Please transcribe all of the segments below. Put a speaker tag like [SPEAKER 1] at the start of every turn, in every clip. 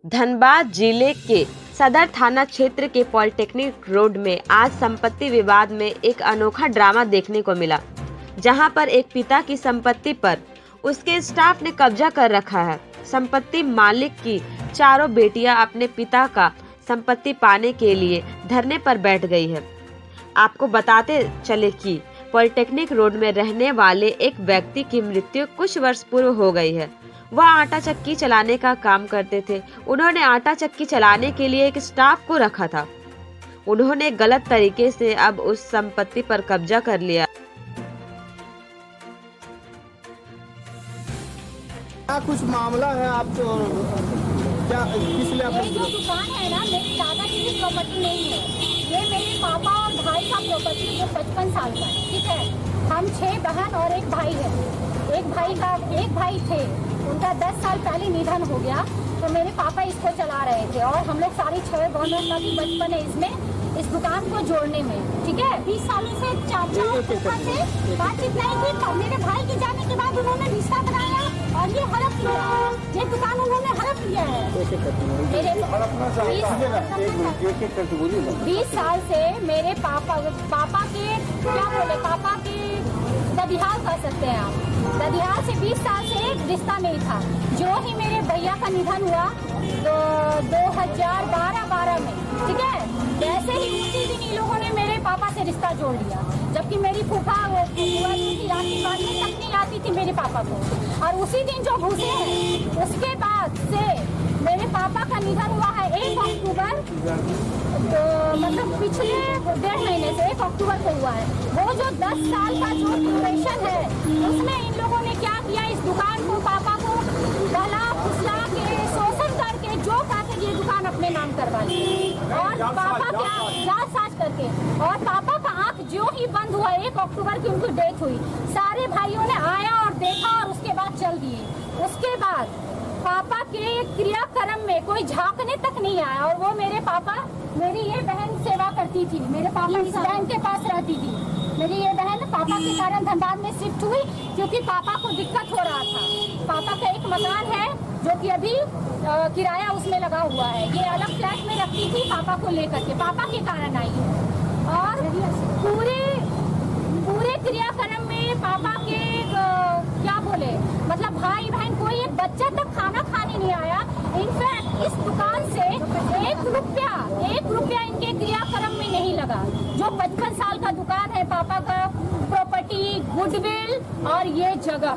[SPEAKER 1] धनबाद जिले के सदर थाना क्षेत्र के पॉलिटेक्निक रोड में आज संपत्ति विवाद में एक अनोखा ड्रामा देखने को मिला, जहां पर एक पिता की संपत्ति पर उसके स्टाफ ने कब्जा कर रखा है। संपत्ति मालिक की चारों बेटियां अपने पिता का संपत्ति पाने के लिए धरने पर बैठ गई है। आपको बताते चले कि पॉलिटेक्निक रोड में रहने वाले एक व्यक्ति की मृत्यु कुछ वर्ष पूर्व हो गई है। वह आटा चक्की चलाने का काम करते थे। उन्होंने आटा चक्की चलाने के लिए एक स्टाफ को रखा था। उन्होंने गलत तरीके से अब उस संपत्ति पर कब्जा कर लिया।
[SPEAKER 2] क्या कुछ मामला है आपको? क्या किस लिए
[SPEAKER 3] ये जो दुकान है ना, मेरे दादा की भी प्रॉपर्टी नहीं है। ये मेरे पापा और भाई का प्रॉपर्टी जो 55 साल का है। ठीक है, हम 6 बहन और एक भाई है। एक भाई थे, उनका 10 साल पहले निधन हो गया, तो मेरे पापा इसको चला रहे थे और हम लोग सारी 6 बहनों का भी बचपन है इसमें, इस दुकान को जोड़ने में। ठीक है, 20 सालों से चाचा से बातचीत नहीं थी। मेरे भाई के जाने के बाद उन्होंने रिश्ता बनाया और ये हड़प लिया। ये दुकान उन्होंने हड़प लिया है। 20 साल से मेरे पापा के ददिहाल कर सकते हैं आप। ददिहाल से 20 साल से रिश्ता नहीं था। जो ही मेरे भैया का निधन हुआ तो 2012 में, ठीक है, वैसे ही उसी दिन इन लोगों ने मेरे पापा से रिश्ता जोड़ लिया। जबकि मेरी फूफा आशीर्वाद में तक नहीं आती थी मेरे पापा को। और उसी दिन जो घुसे हैं, उसके बाद से मेरे पापा का निधन हुआ है 1 अक्टूबर, तो मतलब पिछले 1.5 महीने से 1 अक्टूबर को हुआ है। वो जो 10 साल का जो ड्यूरेशन है, उसमें इन लोगों ने क्या किया, इस दुकान को पापा को गला फुसला के शोषण करके जो कहते ये दुकान अपने नाम करवा ली और पापा क्या जांच साज करके, और पापा का आंख जो ही बंद हुआ 1 अक्टूबर की उनकी डेथ हुई, सारे भाइयों ने आया और देखा और उसके बाद चल दिए। उसके बाद पापा के क्रियाक्रम में कोई झांकने तक नहीं आया। और वो मेरे पापा, मेरी ये बहन सेवा करती थी, मेरे पापा इस बहन के पास रहती थी। मेरी ये बहन पापा के कारण धनबाद में शिफ्ट हुई क्योंकि पापा को दिक्कत हो रहा था। पापा का एक मकान है जो कि अभी किराया उसमें लगा हुआ है। ये अलग फ्लैट में रखती थी पापा को लेकर के, पापा के कारण आई है। और पूरे क्रियाक्रम में पापा के क्या बोले, मतलब भाई बहन कोई एक बच्चा तक खाना खाने नहीं आया। इनफैक्ट इस दुकान से 1 रुपया इनके क्रियाक्रम में नहीं लगा। जो 55 साल का दुकान है, पापा का प्रॉपर्टी, गुडविल और ये जगह,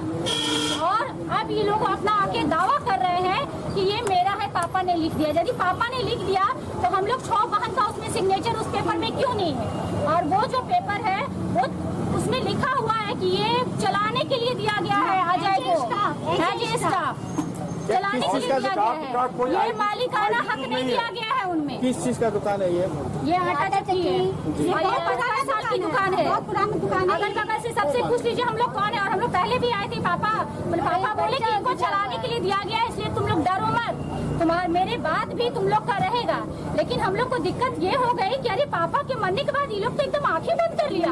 [SPEAKER 3] और अब ये लोग अपना आके दावा कर रहे हैं कि ये मेरा है, पापा ने लिख दिया। यदि पापा ने लिख दिया तो हम लोग 6 बहन का उसमें सिग्नेचर उस पेपर में क्यों नहीं है? और वो जो पेपर है वो उसमें लिखा हुआ है कि ये चलाने के लिए दिया गया है, अजय को स्टाफ चलाने के लिए दिया गया है। ये मालिकाना हक नहीं दिया गया है उनमें।
[SPEAKER 2] किस चीज का दुकान है ये
[SPEAKER 3] आटा चक्की है और ये 15 साल की दुकान है। पुरानी दुकान है। अगल बगल से सबसे पूछ लीजिए हम लोग कौन है। और हम लोग पहले भी आए थे। पापा बोले कि इनको चलाने के लिए दिया गया है, इसलिए तुम लोग डरो मत, तुम्हारे मेरे बाद भी तुम लोग का रहेगा। लेकिन हम लोग को दिक्कत ये हो गई कि अरे पापा के मरने के बाद ये लोग तो एकदम आंखें बंद कर लिया।